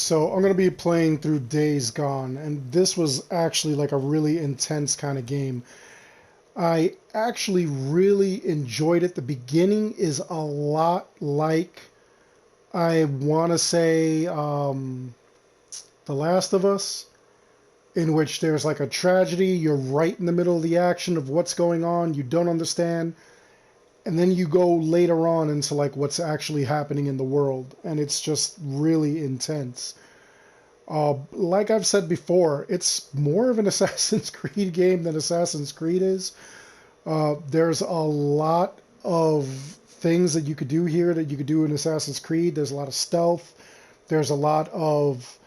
So I'm gonna be playing through Days Gone, and this was actually like a really intense kind of game. I actually really enjoyed it. The beginning is a lot like I want to say The Last of Us, in which there's like a tragedy. You're right in the middle of the action of what's going on. You don't understand, and then you go later on into like what's actually happening in the world, and it's just really intense. Like I've said before, it's more of an Assassin's Creed game than Assassin's Creed is. There's a lot of things that you could do here that you could do in Assassin's Creed. There's a lot of stealth. There's a lot of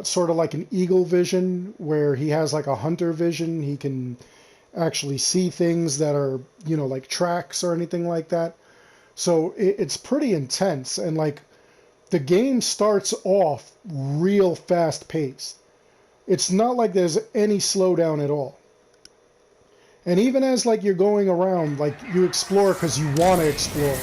sort of like an eagle vision where he has like a hunter vision. He can actually see things that are, like tracks or anything like that. So it's pretty intense. And like the game starts off real fast paced. It's not like there's any slowdown at all. And even as like you're going around, like you explore because you want to explore.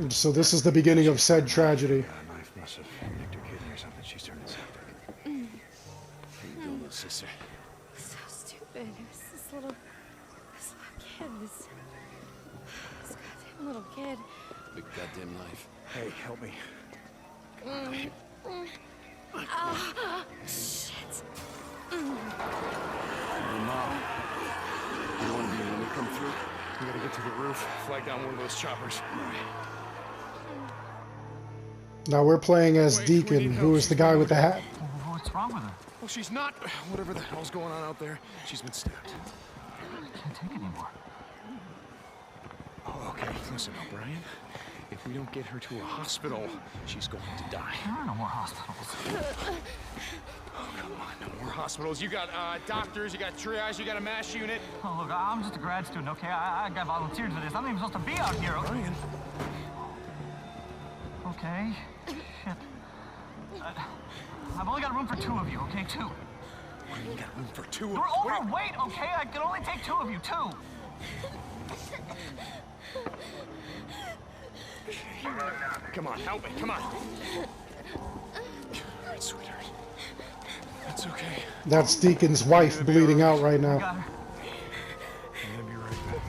So this is the beginning of said tragedy. A knife must have nicked her kidney or something. She's turning septic. How you doing, little sister? So stupid. It was this little kid, this goddamn little kid. Big goddamn knife. Hey, help me. Shit. Hey, Mom. You want me when we come through? We gotta get to the roof, flag down one of those choppers. Now we're playing as Deacon, who is the guy with the hat. What's wrong with her? Well, she's not. Whatever the hell's going on out there, she's been stabbed. I can't take it anymore. Oh, okay. Listen, O'Brien. If we don't get her to a hospital, she's going to die. There are no more hospitals. Oh, come on. No more hospitals. You got doctors, you got triage, you got a MASH unit. Oh, look, I'm just a grad student, okay? I got volunteered for this. I'm not even supposed to be out here. Brian. Okay. Shit. I've only got room for 2 of you, okay? 2. You got room for 2 of You're us. overweight, okay? I can only take 2 of you, 2. Come on, help me. Come on. All right, sweetheart. That's okay. That's Deacon's wife bleeding out right now. Got her. I'm gonna be right back.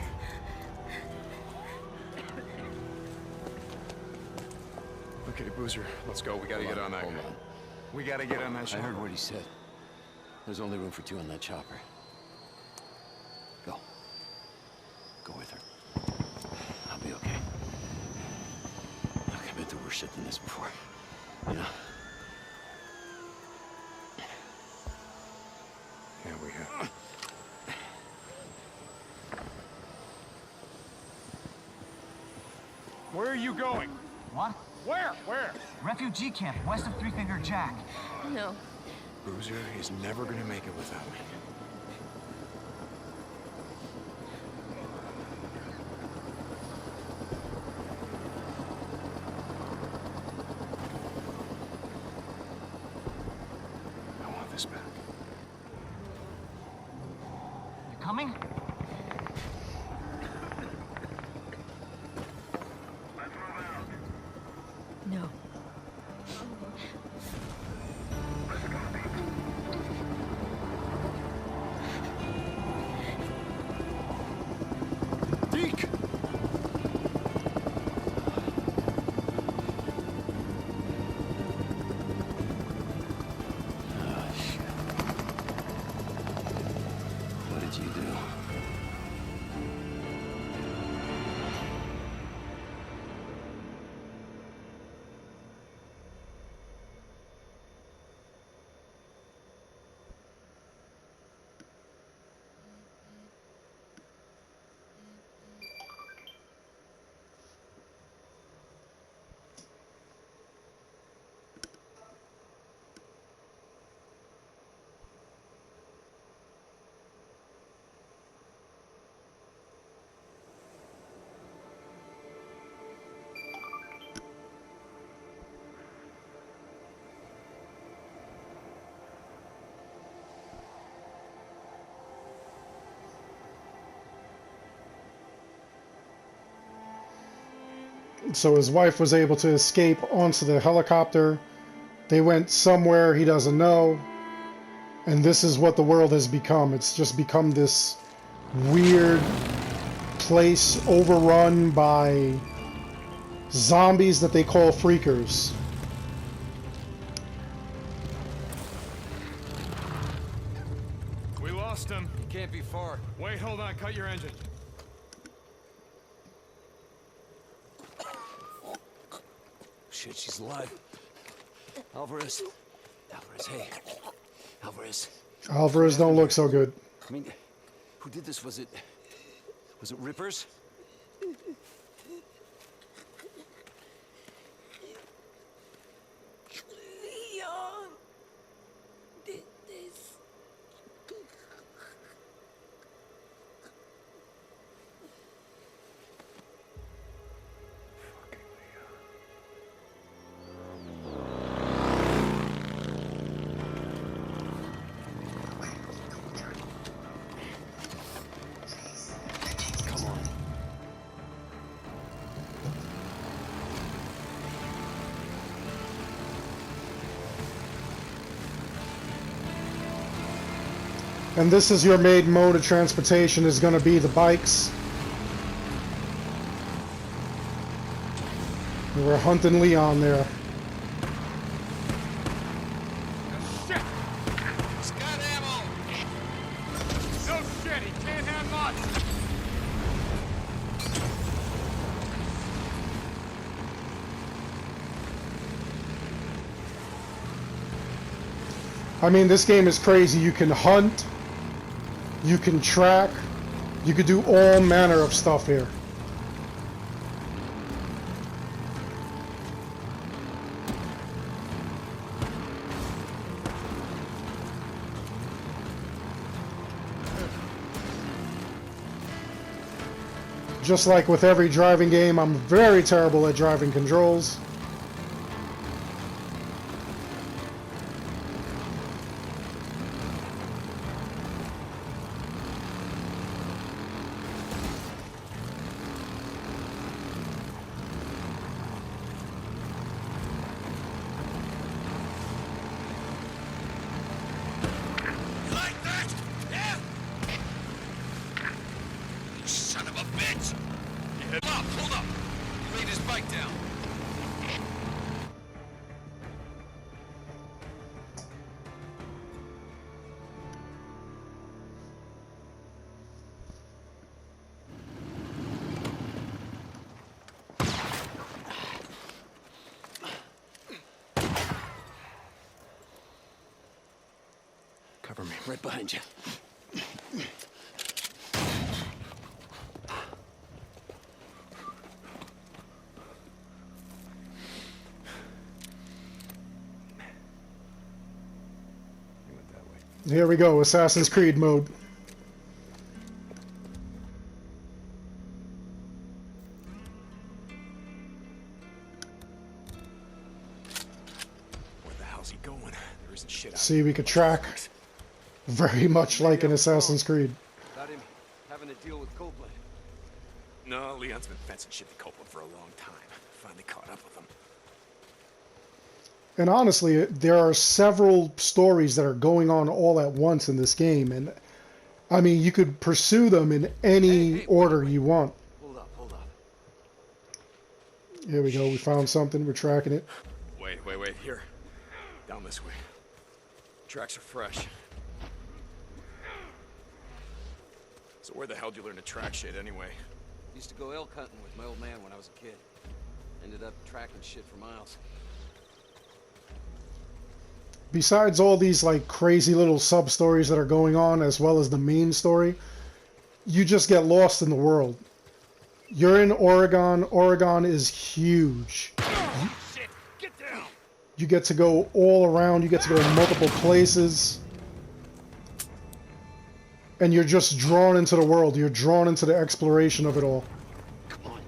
Okay, Boozer, let's go. We gotta get on that. Hold on. We gotta get on that I ship. heard what he said. There's only room for 2 on that chopper. Go. Go with her. I'll be okay. Look, I've been through worse shit than this before. You know? Yeah, we have. Where are you going? What? Where? Refugee camp, west of Three Finger Jack. No. Boozer is never gonna make it without me. I want this back. You coming? No. So his wife was able to escape onto the helicopter. They went somewhere he doesn't know. And this is what the world has become. It's just become this weird place overrun by zombies that they call freakers. We lost him. He can't be far. Wait, hold on. Cut your engine. Shit, she's alive. Alvarez. Alvarez, hey. Alvarez. Alvarez don't look so good. I mean, who did this? Was it Rippers? Leon did this. Come on. And this is your main mode of transportation, is going to be the bikes. We're hunting Leon there. Shit! Scott ammo! No shit, he can't have much! I mean, this game is crazy. You can hunt, you can track, you could do all manner of stuff here. Just like with every driving game, I'm very terrible at driving controls. Like that? Yeah? You son of a bitch! Hold up! He laid his bike down. Cover me, right behind you. Here we go, Assassin's Creed mode. Where the hell's he going? There isn't shit out See, we could track very much like in Assassin's Creed. Got him having to deal with Copeland. No, Leon's been fencing shit to Copeland for a long time. Finally caught up with him. And honestly, there are several stories that are going on all at once in this game, and I mean, you could pursue them in any order you want. Hold up. Here we go, we found something, we're tracking it. Wait, here. Down this way. Tracks are fresh. So where the hell did you learn to track shit anyway? Used to go elk hunting with my old man when I was a kid. Ended up tracking shit for miles. Besides all these like crazy little sub stories that are going on, as well as the main story, you just get lost in the world. You're in Oregon. Oregon is huge. Shit! Get down! You get to go all around. You get to go to multiple places. And you're just drawn into the world. You're drawn into the exploration of it all. Come on.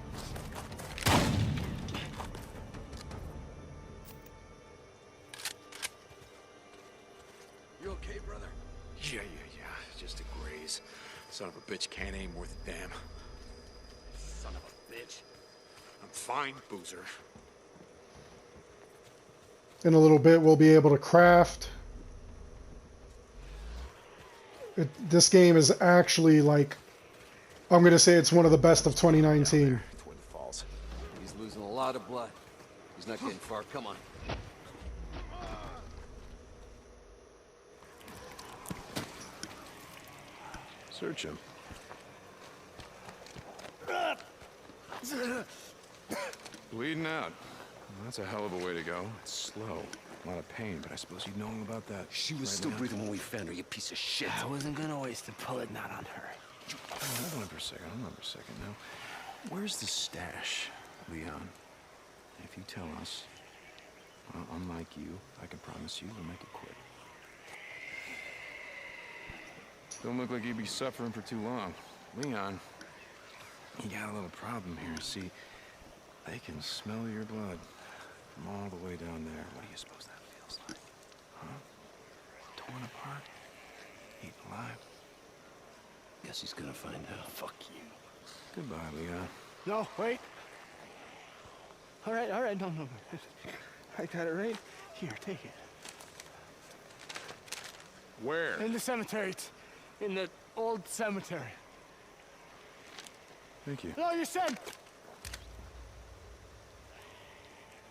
You okay, brother? Yeah. Just a graze. Son of a bitch can't aim worth a damn. Son of a bitch. I'm fine, Boozer. In a little bit, we'll be able to craft. This game is actually like, I'm going to say it's one of the best of 2019. Twin Falls. He's losing a lot of blood. He's not getting far. Come on. Search him. Bleeding out. Well, that's a hell of a way to go. It's slow. A lot of pain, but I suppose you know all about that. She was still breathing when we found her, you piece of shit. I wasn't gonna waste a bullet, not on her. Hold on for a second. Now, where's the stash, Leon? If you tell us, well, unlike you, I can promise you we'll make it quick. Don't look like you'd be suffering for too long. Leon, you got a little problem here. See, they can smell your blood from all the way down there. What do you suppose that feels like? Huh? Torn apart? Eaten alive? Guess he's gonna find out. Fuck you. Goodbye, Leon. No, wait. All right, no. I got it right here, take it. Where? In the cemetery, it's in the old cemetery. Thank you. No, you said.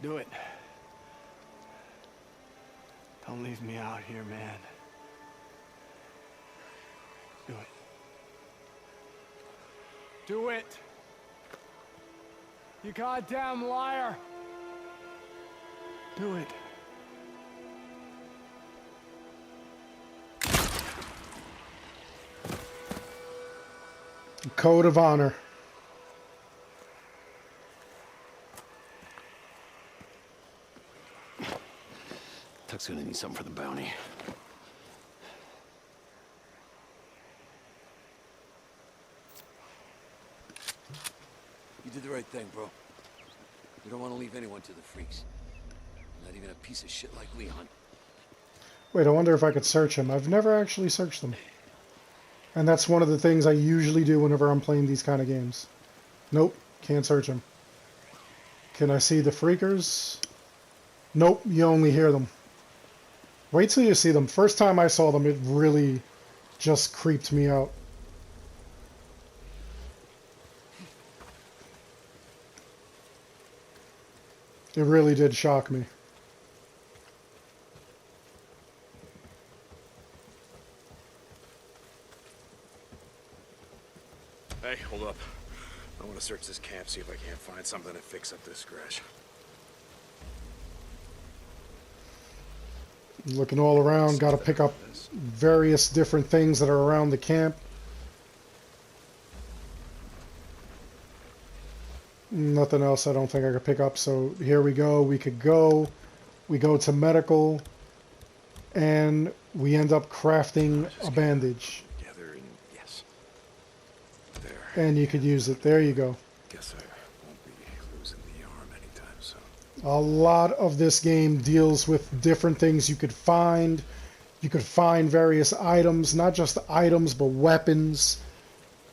Do it. Don't leave me out here, man. Do it. Do it. You goddamn liar. Do it. Code of honor. Tuck's gonna need something for the bounty. You did the right thing, bro. We don't want to leave anyone to the freaks. Not even a piece of shit like Leon. Wait, I wonder if I could search him. I've never actually searched them. And that's one of the things I usually do whenever I'm playing these kind of games. Nope, can't search them. Can I see the freakers? Nope, you only hear them. Wait till you see them. First time I saw them, it really just creeped me out. It really did shock me. Hey, hold up. I want to search this camp, see if I can't find something to fix up this scratch. Looking all around, got to pick up various different things that are around the camp. Nothing else I don't think I could pick up, so here we go. We go to medical, and we end up crafting a bandage. Together and yes. There. And you could use it. There you go. Guess I won't be losing the arm anytime soon. A lot of this game deals with different things you could find. You could find various items, not just items, but weapons.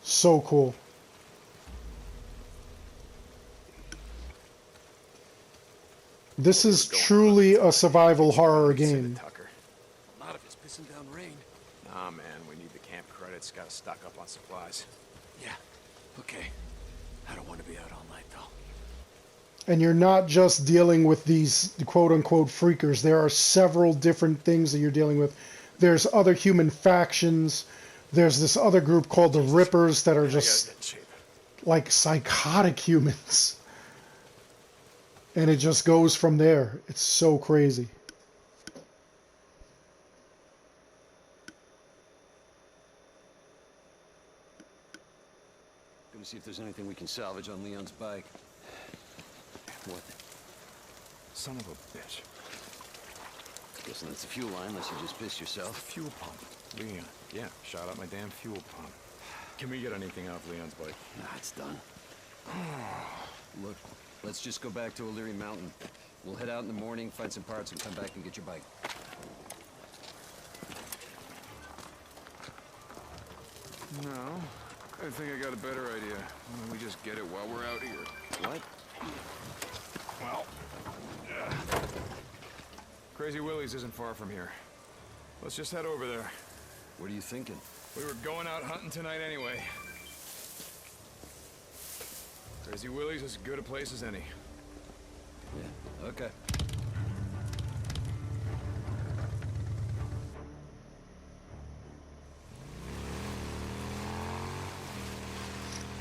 So cool. This is truly a survival horror game. Tucker. A lot of it's pissing down rain. Nah, man, we need the camp credits. Gotta stock up on supplies. Yeah, okay. I don't want to be out all night, though. And you're not just dealing with these quote-unquote freakers. There are several different things that you're dealing with. There's other human factions. There's this other group called the Rippers that are just like psychotic humans. And it just goes from there. It's so crazy. Gonna see if there's anything we can salvage on Leon's bike. What? Son of a bitch. Guessing that's the fuel line, unless you just pissed yourself. Fuel pump. Leon. Yeah, shot up my damn fuel pump. Can we get anything off Leon's bike? Nah, it's done. Look, let's just go back to O'Leary Mountain. We'll head out in the morning, find some parts, and come back and get your bike. No. I think I got a better idea. Why don't we just get it while we're out here? What? Well, Crazy Willie's isn't far from here. Let's just head over there. What are you thinking? We were going out hunting tonight anyway. Crazy Willie's is as good a place as any. Yeah, okay.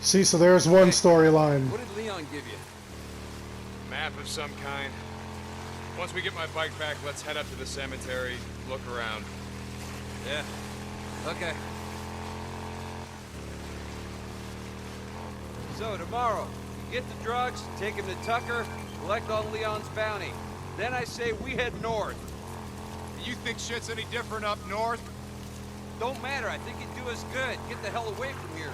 See, so there's one storyline. What did Leon give you? Map of some kind. Once we get my bike back, let's head up to the cemetery, look around. Yeah. Okay. So tomorrow, you get the drugs, take him to Tucker, collect on Leon's bounty. Then I say we head north. You think shit's any different up north? Don't matter, I think it'd do us good. Get the hell away from here.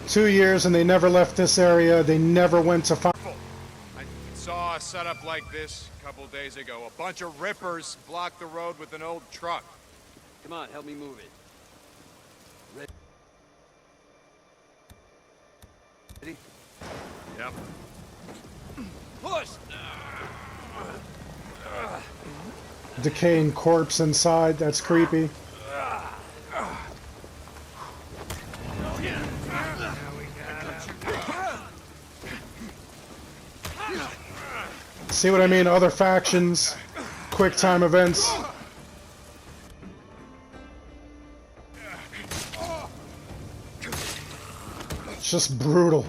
2 years and they never left this area. They never went to find. I saw a setup like this a couple days ago. A bunch of rippers blocked the road with an old truck. Come on, help me move it. Ready? Yep. Push! Decaying corpse inside. That's creepy. See what I mean? Other factions, quick time events. It's just brutal.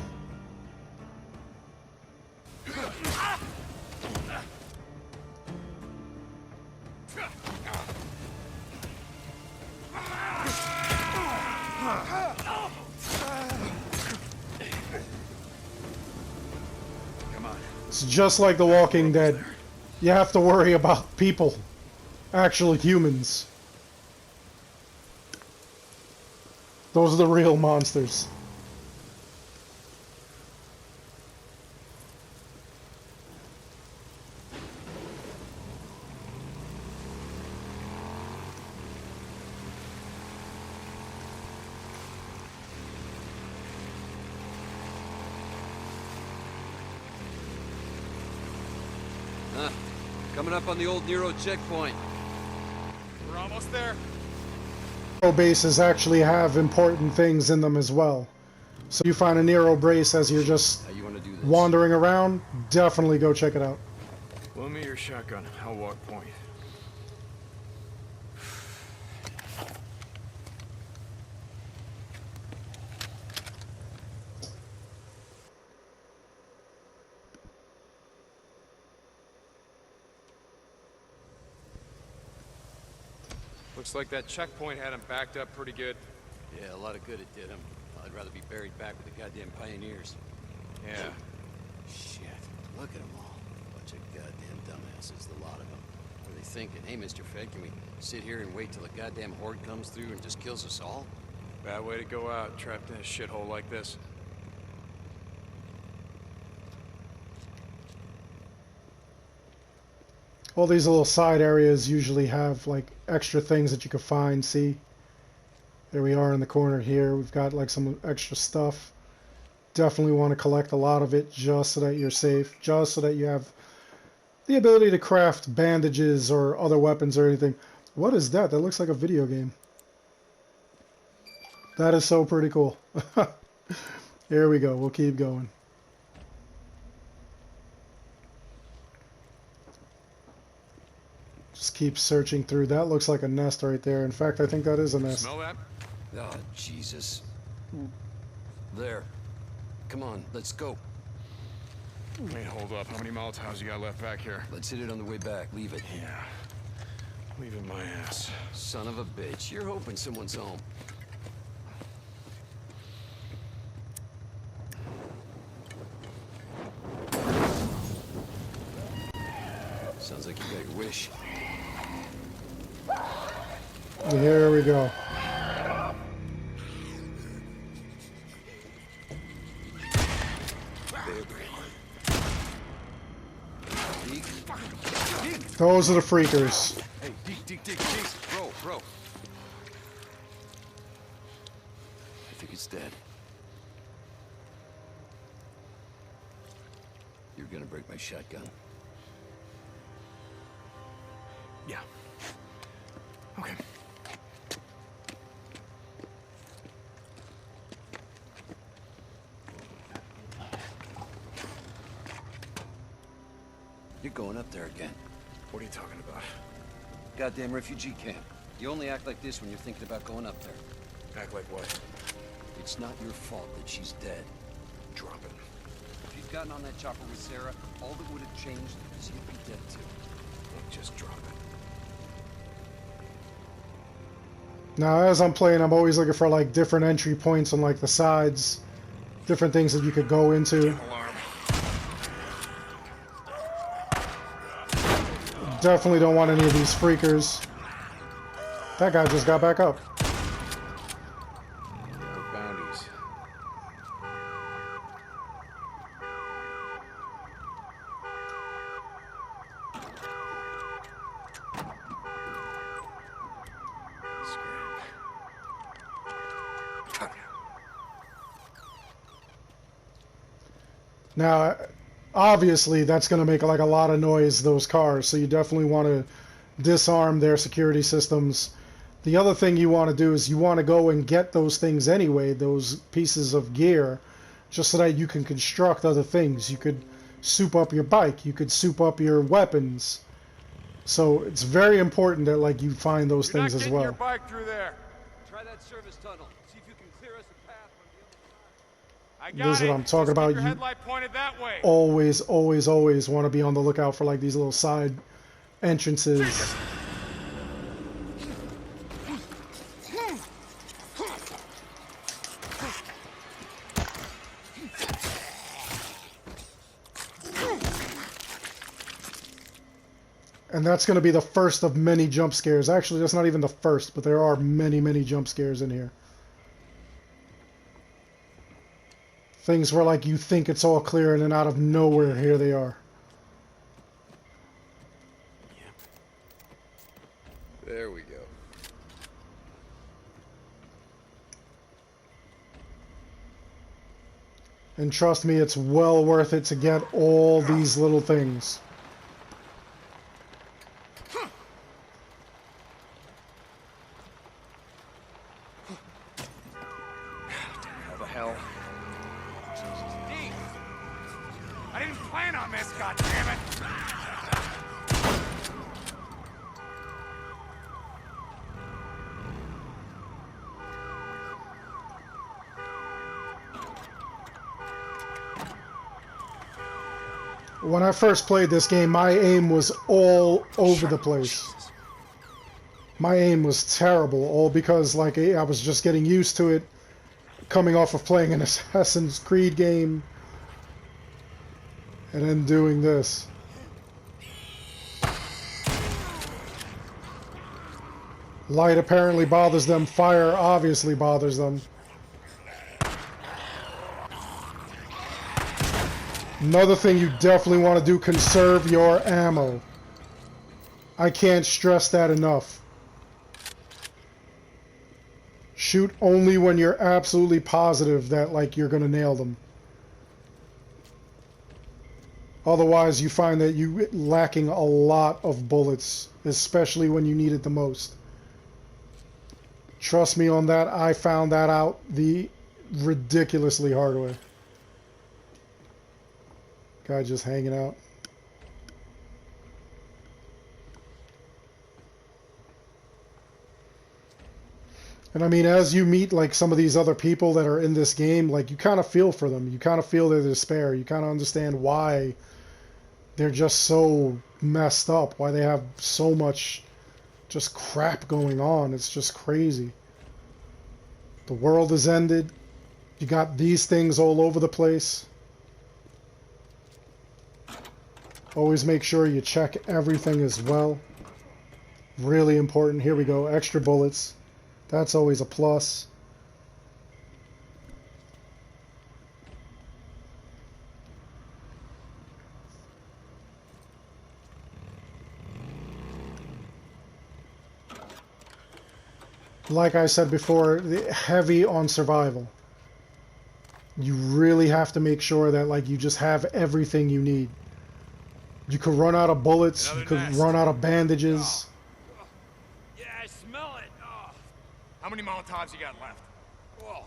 It's just like The Walking Dead. You have to worry about people. Actual humans. Those are the real monsters. Coming up on the old Nero checkpoint. We're almost there. Bases actually have important things in them as well. So you find a Nero base as you're just How you want to do this? wandering around, definitely go check it out. Loan me your shotgun. I'll walk point. Looks like that checkpoint had him backed up pretty good. Yeah, a lot of good it did him. I'd rather be buried back with the goddamn pioneers. Yeah. Shit. Look at them all. Bunch of goddamn dumbasses, the lot of them. What are they thinking? Hey, Mr. Fed, can we sit here and wait till a goddamn horde comes through and just kills us all? Bad way to go out, trapped in a shithole like this. All these little side areas usually have like extra things that you can find. See, there we are in the corner here. We've got like some extra stuff. Definitely want to collect a lot of it just so that you're safe, just so that you have the ability to craft bandages or other weapons or anything. What is that? That looks like a video game. That is so pretty cool. Here we go. We'll keep going. Just keep searching through. That looks like a nest right there. In fact, I think that is a nest. Smell that? Oh, Jesus. There. Come on, let's go. Wait, hold up. How many Molotovs you got left back here? Let's hit it on the way back. Leave it. Yeah. Leaving my ass. Son of a bitch. You're hoping someone's home. Sounds like you got your wish. Here we go. Those are the freakers. Hey, Deke. Bro. I think it's dead. You're gonna break my shotgun. Yeah. Okay. You're going up there again. What are you talking about? Goddamn refugee camp. You only act like this when you're thinking about going up there. Act like what? It's not your fault that she's dead. Drop it. If you'd gotten on that chopper with Sarah, all that would have changed is you'd be dead too. Look, just drop it. Now, as I'm playing, I'm always looking for like different entry points on like the sides, different things that you could go into. Alarm. Definitely don't want any of these freakers. That guy just got back up. No bounties. Scrap. Now, obviously, that's going to make like a lot of noise, those cars, so you definitely want to disarm their security systems. The other thing you want to do is you want to go and get those things anyway, those pieces of gear, just so that you can construct other things. You could soup up your bike, you could soup up your weapons. So it's very important that like you find those things as well. Your bike through there. Try that service tunnel. See if you can clear us a path from the other side. I got This is what I'm talking about. Keep your You headlight pointed that way. always want to be on the lookout for like these little side entrances. And that's going to be the first of many jump scares. Actually, that's not even the first, but there are many jump scares in here. Things where like you think it's all clear and then out of nowhere, here they are. There we go. And trust me, it's well worth it to get all these little things. How the hell? Deke! I didn't plan on this, goddammit! When I first played this game, my aim was all over the place. My aim was terrible, all because like I was just getting used to it, coming off of playing an Assassin's Creed game, and then doing this. Light apparently bothers them, fire obviously bothers them. Another thing you definitely want to do, conserve your ammo. I can't stress that enough. Shoot only when you're absolutely positive that like you're gonna nail them. Otherwise you find that you're lacking a lot of bullets, especially when you need it the most. Trust me on that, I found that out the ridiculously hard way. Guy just hanging out. And I mean, as you meet like some of these other people that are in this game, like you kind of feel for them. You kind of feel their despair. You kind of understand why they're just so messed up, why they have so much just crap going on. It's just crazy. The world has ended. You got these things all over the place. Always make sure you check everything as well. Really important. Here we go. Extra bullets. That's always a plus. like I said before, heavy on survival. You really have to make sure that like you just have everything you need. You could run out of bullets, you Another could nest. run out of bandages. Yeah, I smell it. Oh, How many Molotovs you got left? whoa.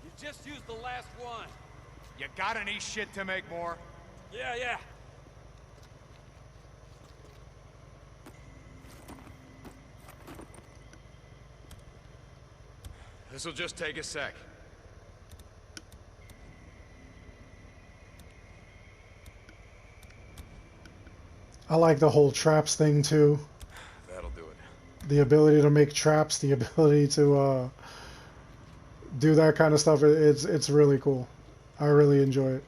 You just used the last one. You got any shit to make more? Yeah, yeah. This'll just take a sec. I like the whole traps thing too. That'll do it. The ability to make traps, the ability to do that kind of stuff. It's really cool. I really enjoy it.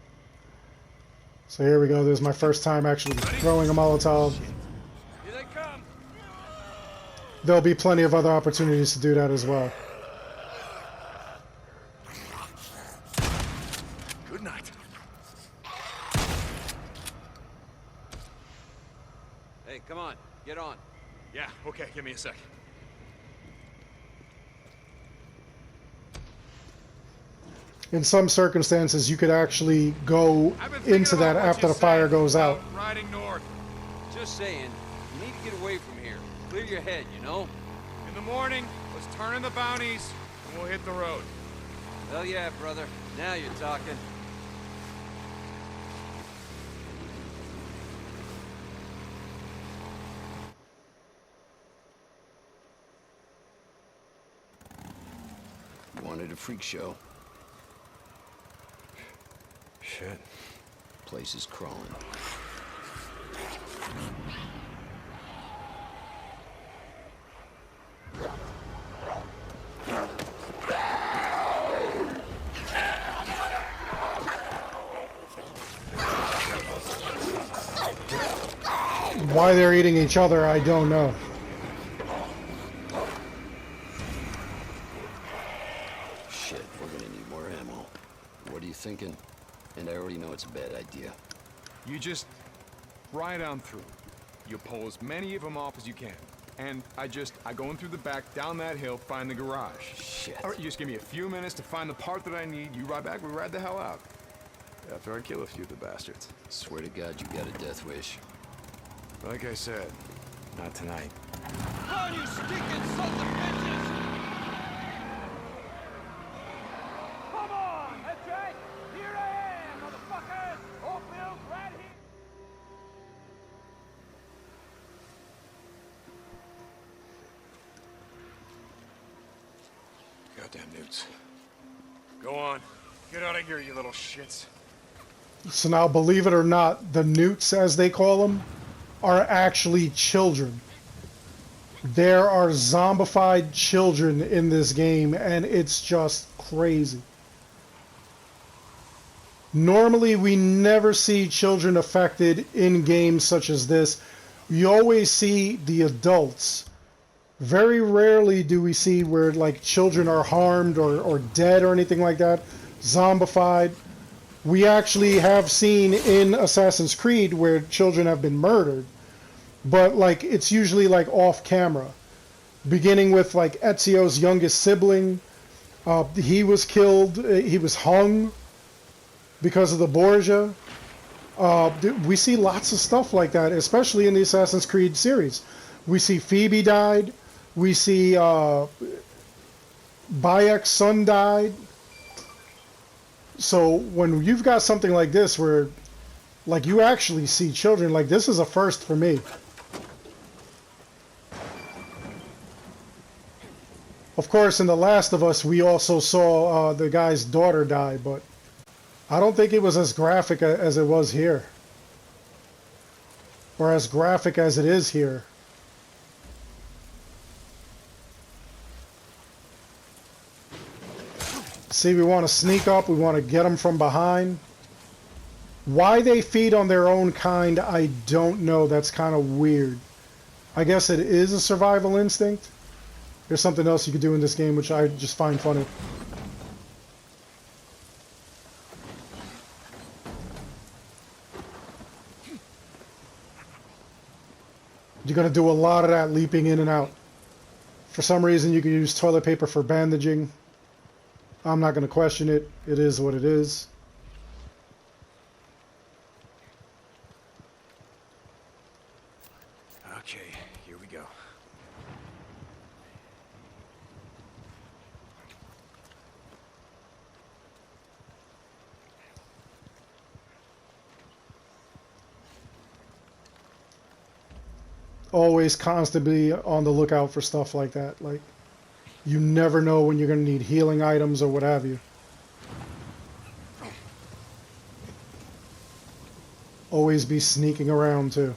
So here we go. This is my first time actually throwing a Molotov. Here they come. There'll be plenty of other opportunities to do that as well. Good night. Hey, come on. Get on. Yeah, okay, give me a sec. In some circumstances, you could actually go I've been thinking into that about what after you the fire said goes out. about riding north. Just saying, you need to get away from here. Clear your head, you know? In the morning, let's turn in the bounties, and we'll hit the road. Hell yeah, brother. Now you're talking. Wanted a freak show. Shit. Place is crawling. Why they're eating each other, I don't know. Shit, we're gonna need more ammo. What are you thinking? And I already know it's a bad idea. You just ride on through. You pull as many of them off as you can. And I go in through the back, down that hill, find the garage. Shit. All right, you just give me a few minutes to find the part that I need. You ride back, we ride the hell out. After I kill a few of the bastards. Swear to God, you got a death wish. Like I said, not tonight. Run, you stinking sons of bitches! Come on! That's right! Here I am, motherfuckers! Oatmeal right here! Goddamn newts. Go on. Get out of here, you little shits. So now, believe it or not, the newts, as they call them, are actually children. There are zombified children in this game, and it's just crazy. Normally, we never see children affected in games such as this. You always see the adults. Very rarely do we see where like children are harmed or dead or anything like that, zombified. We actually have seen in Assassin's Creed where children have been murdered, but like it's usually like off camera. Beginning with like Ezio's youngest sibling, he was killed, he was hung because of the Borgia. We see lots of stuff like that, especially in the Assassin's Creed series. We see Phoebe died. We see Bayek's son died. So when you've got something like this where like you actually see children, like this is a first for me. Of course, in The Last of Us, we also saw the guy's daughter die, but I don't think it was as graphic as it was here. Or as graphic as it is here. See, we want to sneak up, we want to get them from behind. Why they feed on their own kind, I don't know. That's kind of weird. I guess it is a survival instinct. There's something else you could do in this game which I just find funny. You're going to do a lot of that leaping in and out. For some reason, you can use toilet paper for bandaging. I'm not going to question it. It is what it is. Okay, here we go. Always constantly on the lookout for stuff like that. Like, you never know when you're going to need healing items or what have you. Always be sneaking around too.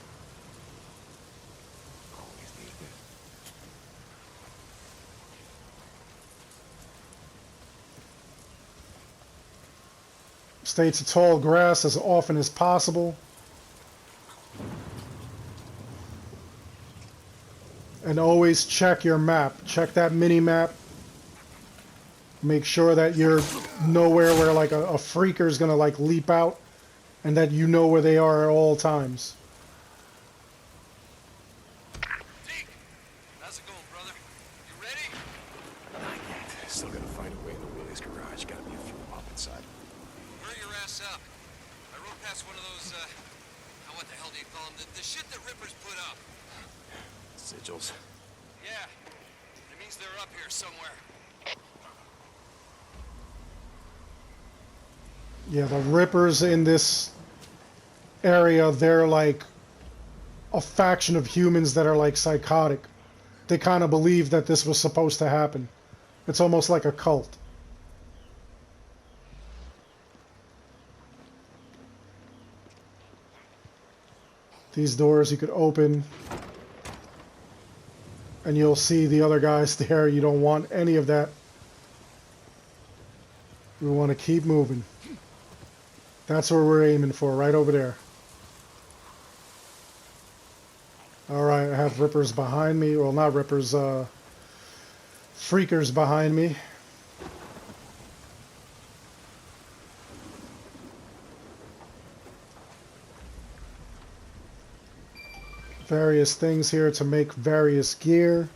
Stay to tall grass as often as possible. And always check your map. Check that mini map. Make sure that you're nowhere where like a freaker is gonna like leap out, and that you know where they are at all times. Deke, how's it going, brother? You ready? Not yet. Still gotta find a way in the Willie's garage. Gotta be a fuel pump inside. Hurry your ass up. I rode past one of those, what the hell do you call them? The shit that Rippers put up. Sigils. Yeah. It means they're up here somewhere. Yeah, the Rippers in this area, they're like a faction of humans that are like psychotic. They kind of believe that this was supposed to happen. It's almost like a cult. These doors you could open, and you'll see the other guys there. You don't want any of that. We want to keep moving. That's where we're aiming for, right over there. Alright, I have Rippers behind me. Well, not Rippers, Freakers behind me. Various things here to make various gear.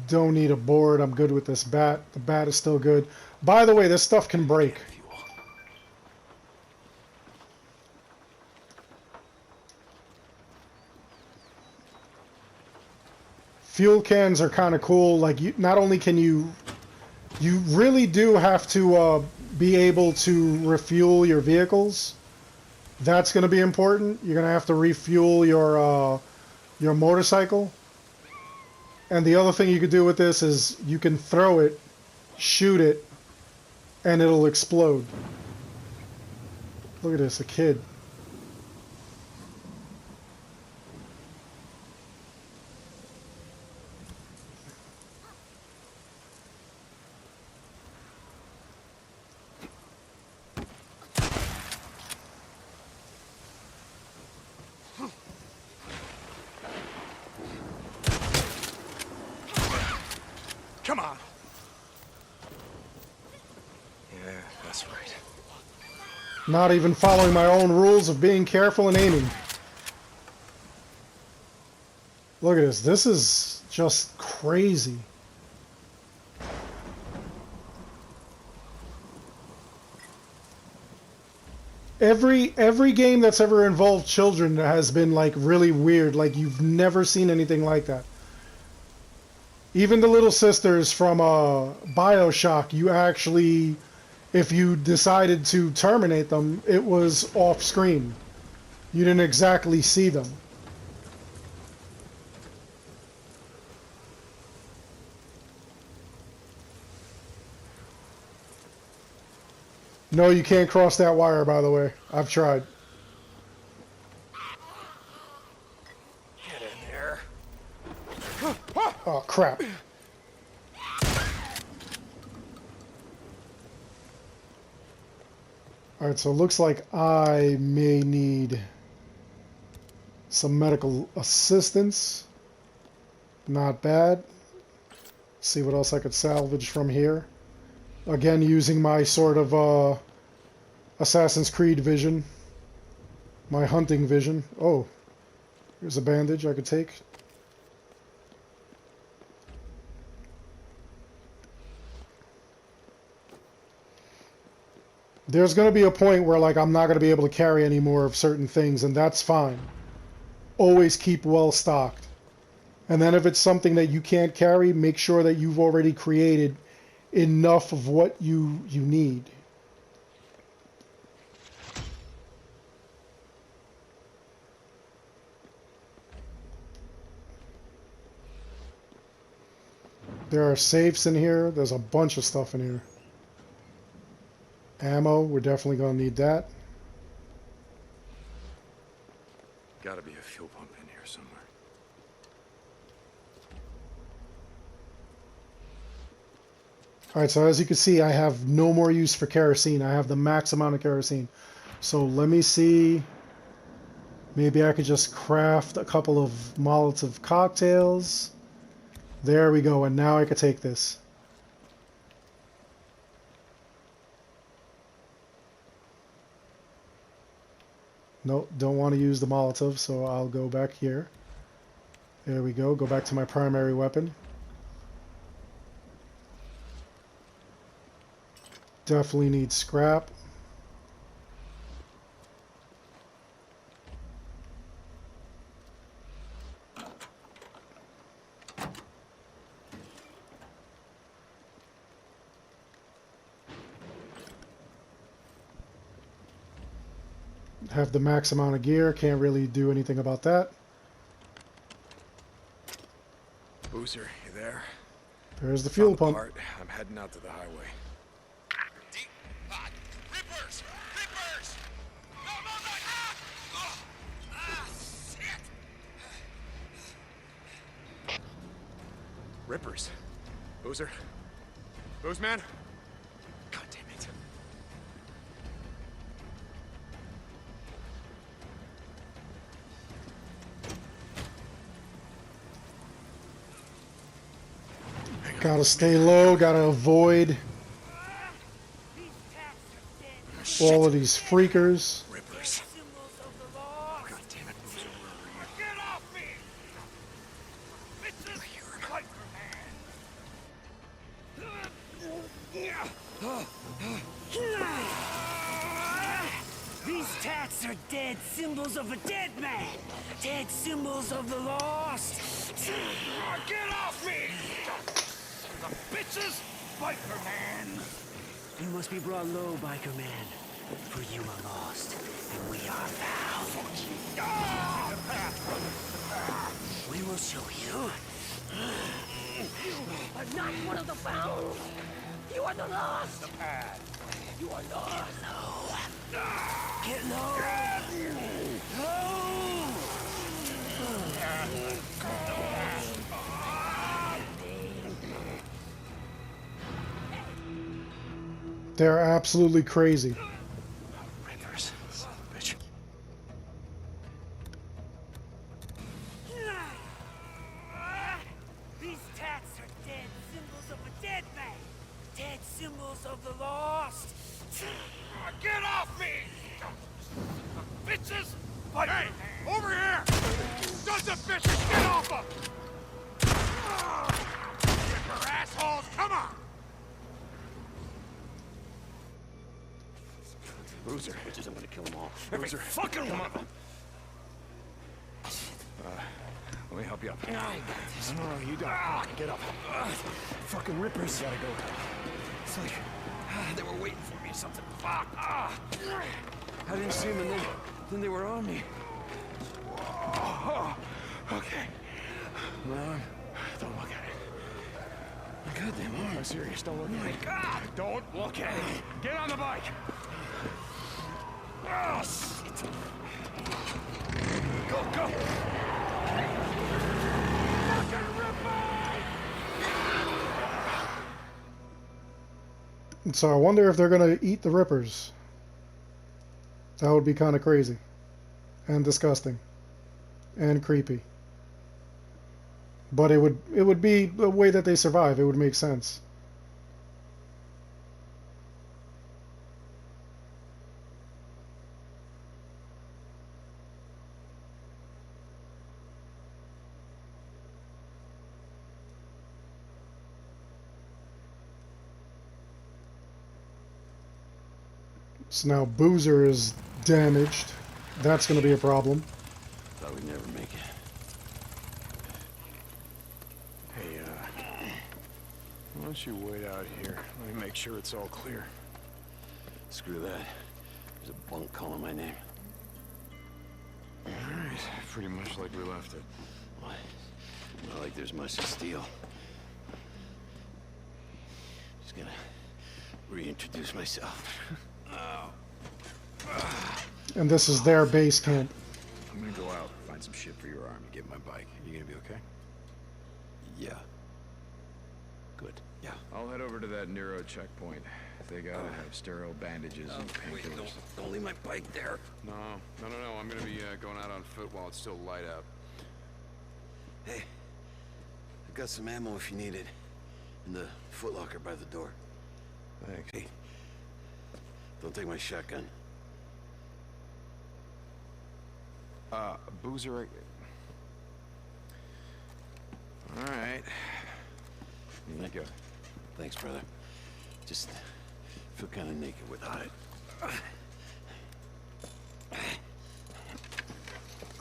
Don't need a board. I'm good with this bat. The bat is still good. By the way, this stuff can break. Fuel cans are kind of cool. Like, you, not only can you really do have to be able to refuel your vehicles. That's going to be important. You're going to have to refuel your motorcycle. And the other thing you could do with this is you can throw it, shoot it, and it'll explode. Look at this, a kid. Come on. Yeah, that's right. Not even following my own rules of being careful and aiming. Look at this. This is just crazy. Every game that's ever involved children has been like really weird. Like, you've never seen anything like that. Even the little sisters from BioShock, you actually, if you decided to terminate them, it was off screen. You didn't exactly see them. No, you can't cross that wire, by the way. I've tried. Get in there. Oh, crap. Alright, so it looks like I may need some medical assistance. Not bad. See what else I could salvage from here. Again, using my sort of Assassin's Creed vision. My hunting vision. Oh, here's a bandage I could take. There's going to be a point where, like, I'm not going to be able to carry any more of certain things, and that's fine. Always keep well stocked. And then if it's something that you can't carry, make sure that you've already created enough of what you need. There are safes in here. There's a bunch of stuff in here. Ammo, we're definitely going to need that. Gotta be a fuel pump in here somewhere. Alright, so as you can see, I have no more use for kerosene. I have the max amount of kerosene. So let me see. Maybe I could just craft a couple of Molotov cocktails. There we go, and now I could take this. Nope, don't want to use the Molotov, so I'll go back here. There we go, go back to my primary weapon. Definitely need scrap. Have the max amount of gear, can't really do anything about that. Boozer, you there? There's the fuel Found the pump. part. I'm heading out to the highway. Deep hot. Rippers! Rippers! No, no, no! Ah! Oh. Ah, shit! Rippers. Boozer? Boozman? God damn it. Gotta stay low, gotta avoid all of these freakers. Rippers. God damn it, Boozer. Get off me! Bitches! These tats are dead symbols of a dead man. Dead symbols of the lost. Get off me! The bitches! Biker man! You must be brought low, biker man. For you are lost, and we are found. We will show you. You are not one of the found. You are the lost. The pad. You are lost. Get low. Get low. They're absolutely crazy. Rippers. Son of a bitch. These tats are dead symbols of a dead man. Dead symbols of the lost. Get off me! The bitches! Biker man! Over here! Sons of bitches, get off them! Ripper assholes, come on! Boozer. Bitches, I'm gonna kill them all. Boozer. Fucking Come one on. of them! Let me help you up. I got this. No, you don't. Get up. Fucking rippers. Gotta go. It's like they were waiting for me or something. Fuck! I didn't see them, and then they were on me. Okay. No, don't look at it. God damn, I'm serious. Don't look at it. God! Don't look at it! Get on the bike! Oh, shit! Go, go! Fucking Ripper! And so I wonder if they're gonna eat the rippers. That would be kind of crazy. And disgusting. And creepy. But it would be the way that they survive. It would make sense. So now Boozer is damaged. That's going to be a problem. Thought we'd never make it. Hey, why don't you wait out here? Let me make sure it's all clear. Screw that. There's a bunk calling my name. Alright, pretty much like we left it. What? Not like there's much to steal. Just gonna reintroduce myself. And this is their base camp. I'm gonna go out, find some shit for your arm, and get my bike. You gonna be okay? Yeah. Good. Yeah. I'll head over to that Nero checkpoint. They gotta have sterile bandages and Wait, painkillers. don't leave my bike there. No. I'm gonna be going out on foot while it's still light out. Hey, I've got some ammo if you need it. In the footlocker by the door. Thanks. Hey, don't take my shotgun. Boozer. Alright. Here you go. Thanks, brother. Just feel kind of naked without it.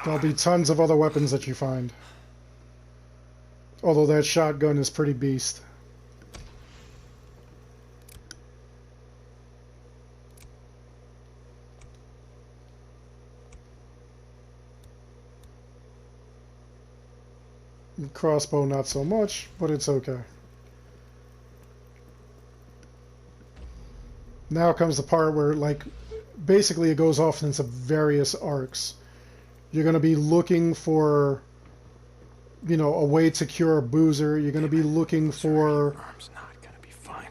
There'll be tons of other weapons that you find. Although that shotgun is pretty beast. Crossbow not so much, but it's okay. Now comes the part where, like, basically it goes off into various arcs. You're going to be looking for, you know, a way to cure Boozer. You're going to be looking for Arm's not gonna be fine.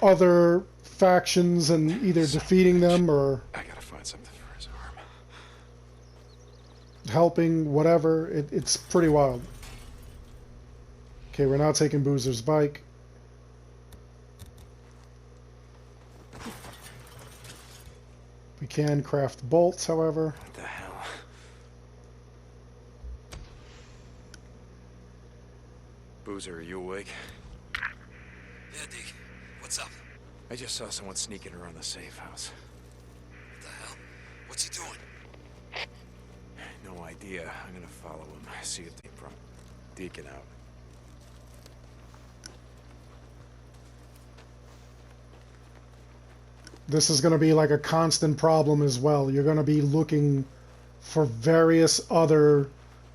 other factions and either defeating them or I gotta find something for his arm. helping, whatever. It's pretty wild. Okay, we're now taking Boozer's bike. We can craft bolts, however. What the hell? Boozer, are you awake? Yeah, Deacon. What's up? I just saw someone sneaking around the safe house. What the hell? What's he doing? No idea. I'm gonna follow him. See if they from Deacon out. This is going to be like a constant problem as well. You're going to be looking for various other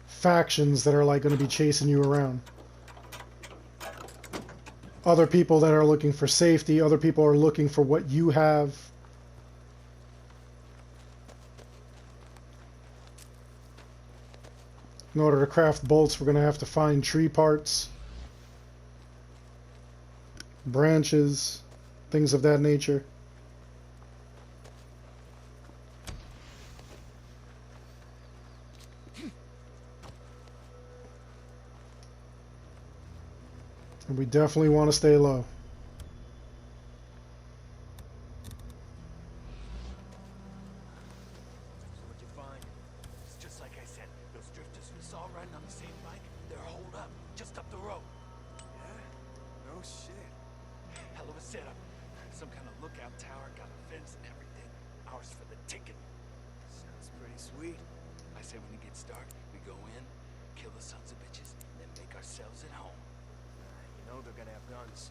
factions that are like going to be chasing you around. Other people that are looking for safety, other people are looking for what you have. In order to craft bolts, we're going to have to find tree parts, branches, things of that nature. And we definitely want to stay low. So what'd you find? It's just like I said. Those drifters we saw riding on the same bike, they're holed up just up the road. Yeah? No shit. Hell of a setup. Some kind of lookout tower, got a fence and everything. Ours for the ticket. Sounds pretty sweet. I say when it gets dark, we go in, kill the sons of bitches, then make ourselves at home. You know they're gonna have guns.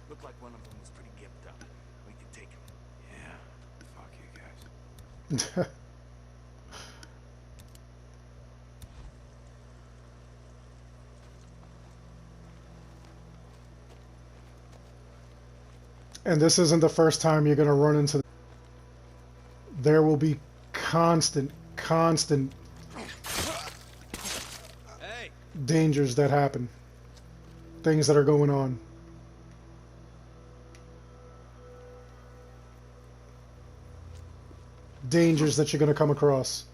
Looked like one of them was pretty gimped up. We can take him. Yeah. Fuck you guys. And this isn't the first time you're going to run into. There will be constant Hey! dangers that happen. Things that are going on. Dangers that you're going to come across.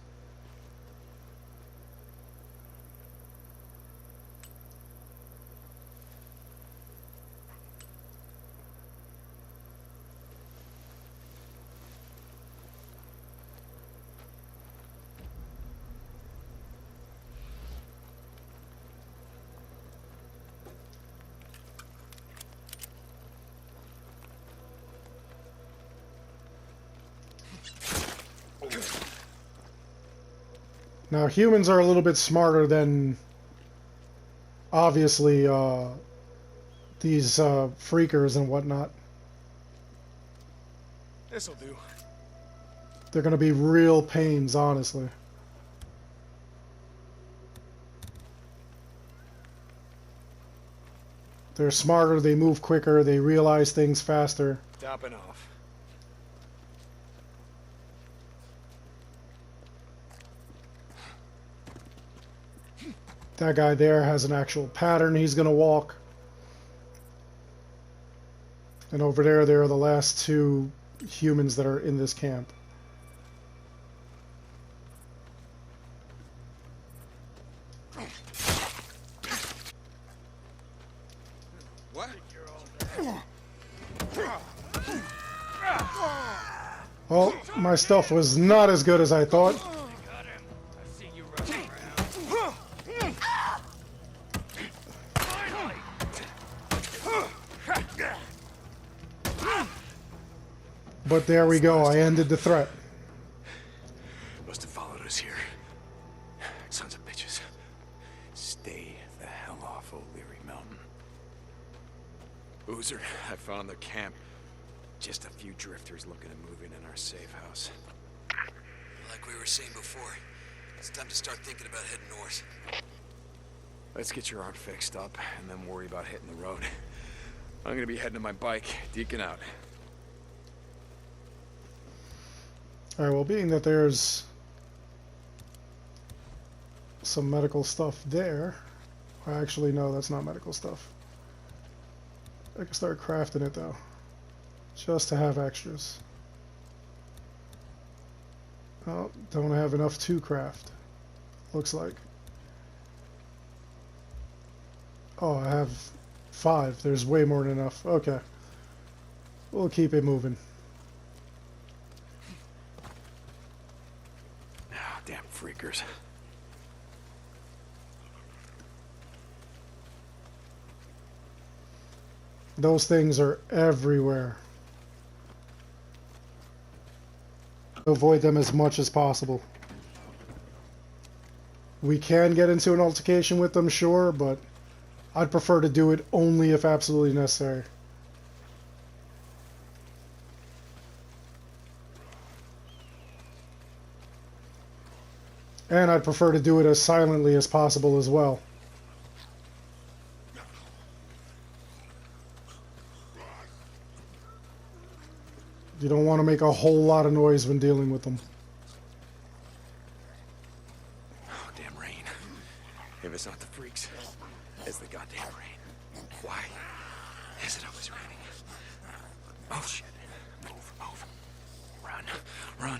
Now, humans are a little bit smarter than, obviously, these freakers and whatnot. This'll do. They're going to be real pains, honestly. They're smarter, they move quicker, they realize things faster. Topping off. That guy there has an actual pattern he's going to walk. And over there are the last two humans that are in this camp. What? Well, my stuff was not as good as I thought. But there we go, I ended the threat. Must have followed us here. Sons of bitches. Stay the hell off O'Leary Mountain. Boozer, I found the camp. Just a few drifters looking at moving in our safe house. Like we were saying before, it's time to start thinking about heading north. Let's get your arm fixed up and then worry about hitting the road. I'm gonna be heading to my bike. Deacon out. Alright, well, being that there's some medical stuff there, actually, no, that's not medical stuff. I can start crafting it, though, just to have extras. Oh, don't have enough to craft, looks like. Oh, I have 5. There's way more than enough. Okay. We'll keep it moving. Damn freakers. Those things are everywhere. Avoid them as much as possible. We can get into an altercation with them, sure, but I'd prefer to do it only if absolutely necessary. And I'd prefer to do it as silently as possible as well. You don't want to make a whole lot of noise when dealing with them. Oh, damn rain. If it's not the freaks, it's the goddamn rain. Why is it always raining? Oh, shit. Move, move. Run, run.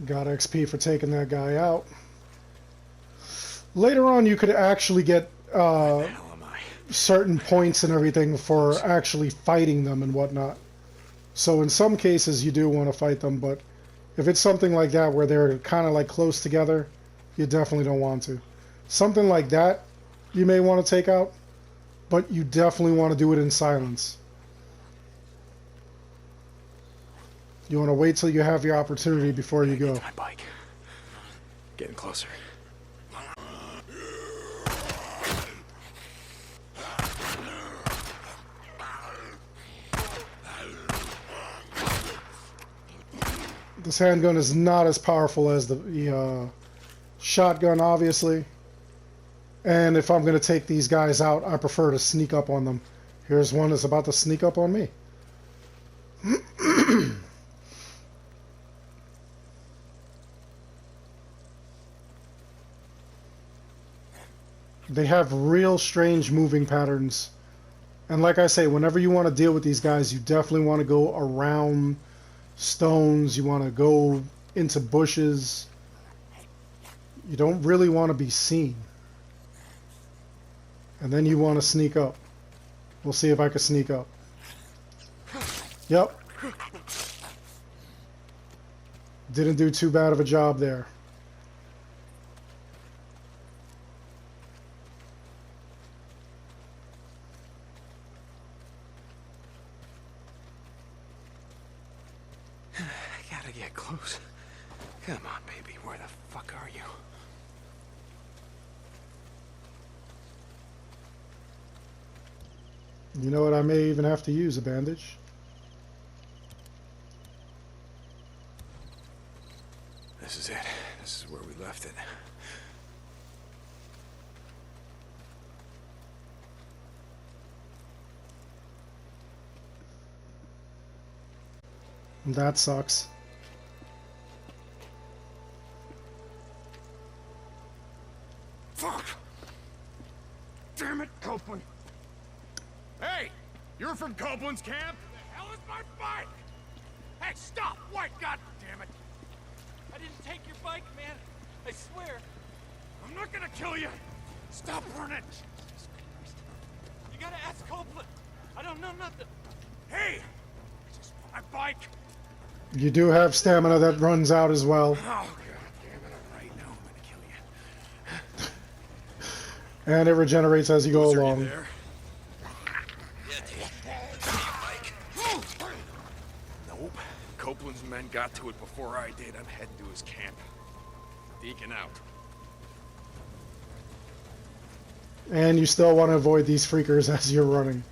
Got XP for taking that guy out. Later on, you could actually get certain points and everything for actually fighting them and whatnot. So in some cases, you do want to fight them, but if it's something like that where they're kind of like close together, you definitely don't want to. Something like that, you may want to take out, but you definitely want to do it in silence. You want to wait till you have your opportunity before you go. Get to my bike. Getting closer. This handgun is not as powerful as the shotgun, obviously. And if I'm going to take these guys out, I prefer to sneak up on them. Here's one that's about to sneak up on me. They have real strange moving patterns. And like I say, whenever you want to deal with these guys, you definitely want to go around stones. You want to go into bushes. You don't really want to be seen. And then you want to sneak up. We'll see if I can sneak up. Yep. Didn't do too bad of a job there. I gotta get close. Come on, baby. Where the fuck are you? You know what? I may even have to use a bandage. This is it. This is where we left it. That sucks. Fuck! Damn it, Copeland! Hey! You're from Copeland's camp? The hell is my bike? Hey, stop! White, god damn it! I didn't take your bike, man. I swear. I'm not gonna kill you! Stop running! You gotta ask Copeland. I don't know nothing. Hey! I just want my bike! You do have stamina that runs out as well. Oh, god damn it, I'm right now. I'm gonna kill you. And it regenerates as you go Are you along. there? Nope. Copeland's men got to it before I did. I'm heading to his camp. Deacon out. And you still want to avoid these freakers as you're running.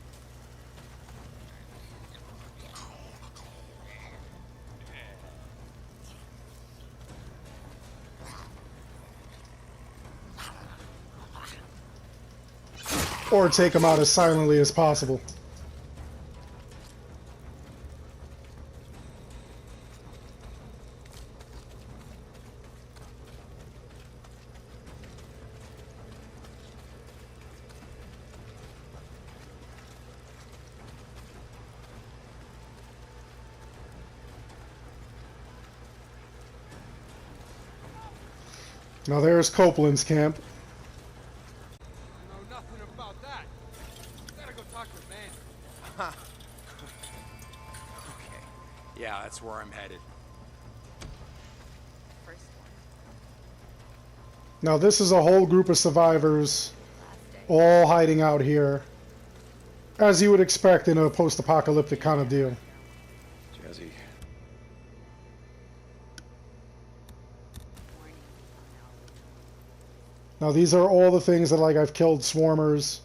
Or take them out as silently as possible. Now there's Copeland's camp. I know nothing about that. Gotta go talk to the man. Okay. Yeah, that's where I'm headed. Now this is a whole group of survivors all hiding out here, as you would expect in a post-apocalyptic kind of deal. Jazzy. Now these are all the things that, like, I've killed swarmers.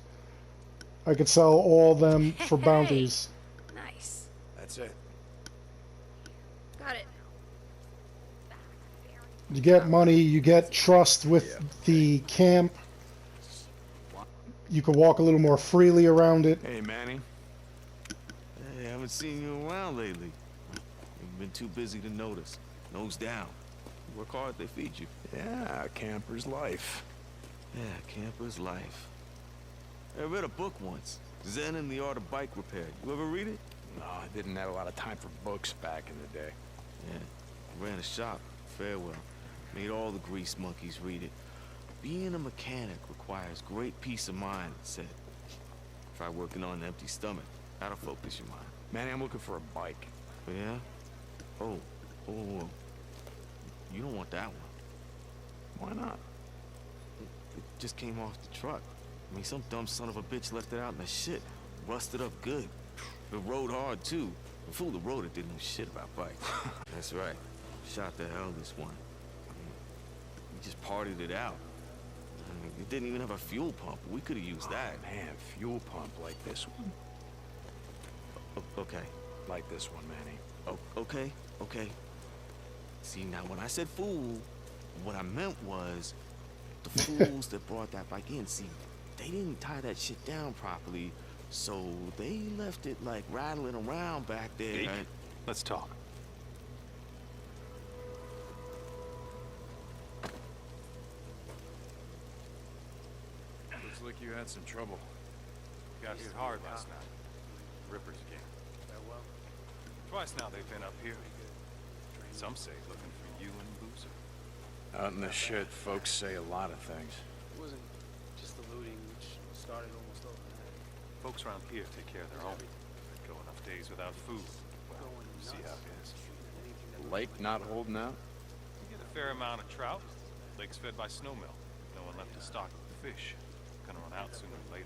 I could sell all of them for bounties. Nice. That's it. Got it. You get money, you get trust with the camp. You can walk a little more freely around it. Hey, Manny. Hey, I haven't seen you around lately. You've been too busy to notice. Nose down. You work hard, they feed you. Yeah, camper's life. Yeah, camper's life. I read a book once. Zen and the Art of Bike Repair. You ever read it? No, I didn't have a lot of time for books back in the day. Yeah. I ran a shop. Farewell. Made all the grease monkeys read it. Being a mechanic requires great peace of mind, it said. Try working on an empty stomach. That'll focus your mind. Manny, I'm looking for a bike. Yeah? Oh. Oh. You don't want that one. Why not? It just came off the truck. I mean, some dumb son of a bitch left it out in the shit. Rusted up good. It rode hard, too. The fool that rode it didn't know shit about bikes. That's right. Shot the hell this one. I mean, we just partied it out. I mean, it didn't even have a fuel pump. We could have used that. Man, fuel pump like this one? Okay. Like this one, Manny. Oh, okay. Okay. See, now when I said fool, what I meant was the fools that brought that bike in. See, they didn't tie that shit down properly, so they left it like rattling around back there. Deke, and... let's talk. Looks like you had some trouble. Got hit hard last night. Rippers again. Twice now they've been up here. Some say looking for you and Boozer. Out in the shit, folks say a lot of things. It wasn't just the looting, which started almost overnight. Folks around here take care of their own. Go enough days without food. Well, see how it is. Lake not holding out? fair amount of trout. Lake's fed by snowmelt. No one left to stock the fish. Gonna run out sooner or later.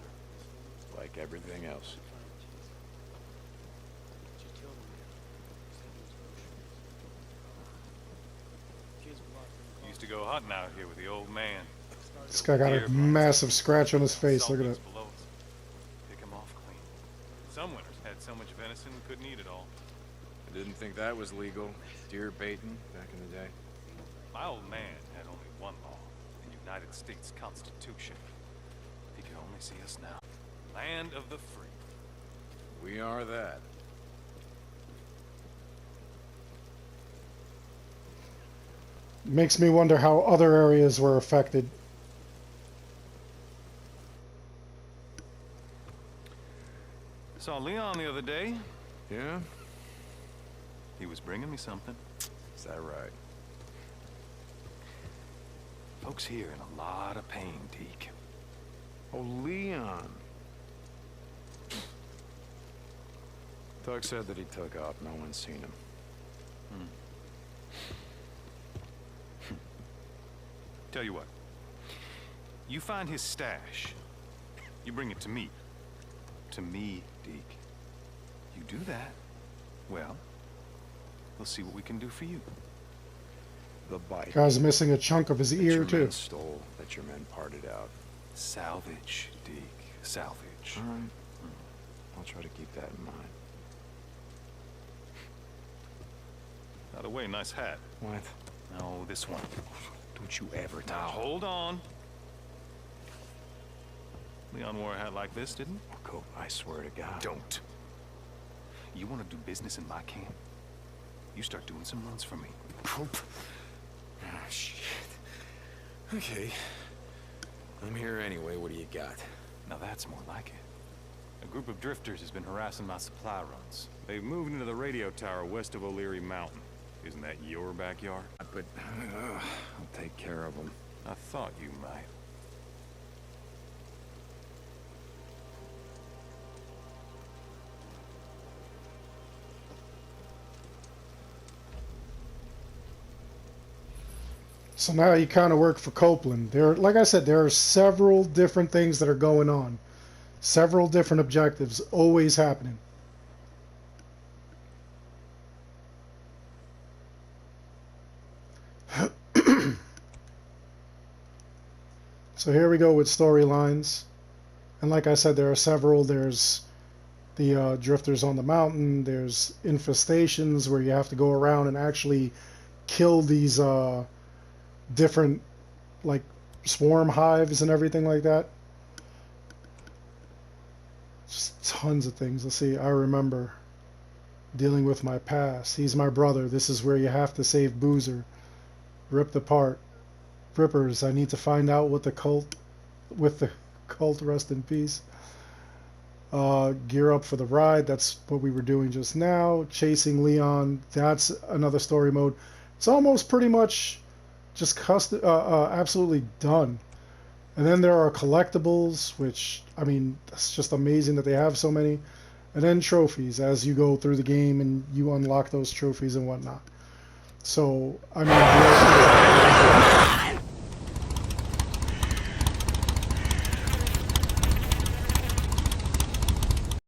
Like everything else. Used to go hunting out here with the old man. This guy got a massive scratch on his face. Look at it. Pick him off clean. Some winners had so much venison couldn't eat it all. I didn't think that was legal. Deer baiting back in the day. My old man had only one law, the United States Constitution. He could only see us now. Land of the free. We are that. Makes me wonder how other areas were affected. Saw Leon the other day. Yeah? He was bringing me something. Is that right? Folks here in a lot of pain, Deke. Oh, Leon. Tug said that he took off. No one's seen him. Tell you what. You find his stash. You bring it to me. To me, Deke. You do that, well, we'll see what we can do for you. The bite. Guy's missing a chunk of his that ear your too. men stole, that your men parted out. Salvage, Deke. Salvage. All right. I'll try to keep that in mind. By the way, nice hat. What? No, this one. Don't you ever Now, touch. hold on. Leon wore a hat like this, didn't he? Cope, I swear to God. Don't. You want to do business in my camp? You start doing some runs for me. Cope. Ah, shit. Okay. I'm here anyway. What do you got? Now that's more like it. A group of drifters has been harassing my supply runs. They've moved into the radio tower west of O'Leary Mountain. Isn't that your backyard? But I'll take care of them. I thought you might. So now you kind of work for Copeland. There, like I said, there are several different things that are going on. Several different objectives always happening. So here we go with storylines. And like I said, there are several. There's the drifters on the mountain. There's infestations where you have to go around and actually kill these different like swarm hives and everything like that. Just tons of things. Let's see. I remember dealing with my past. He's my brother. This is where you have to save Boozer. Ripped apart. Rippers. I need to find out what the cult, rest in peace. Gear up for the ride. That's what we were doing just now. Chasing Leon. That's another story mode. It's almost pretty much just absolutely done. And then there are collectibles, which, I mean, it's just amazing that they have so many. And then trophies as you go through the game and you unlock those trophies and whatnot. So, I mean...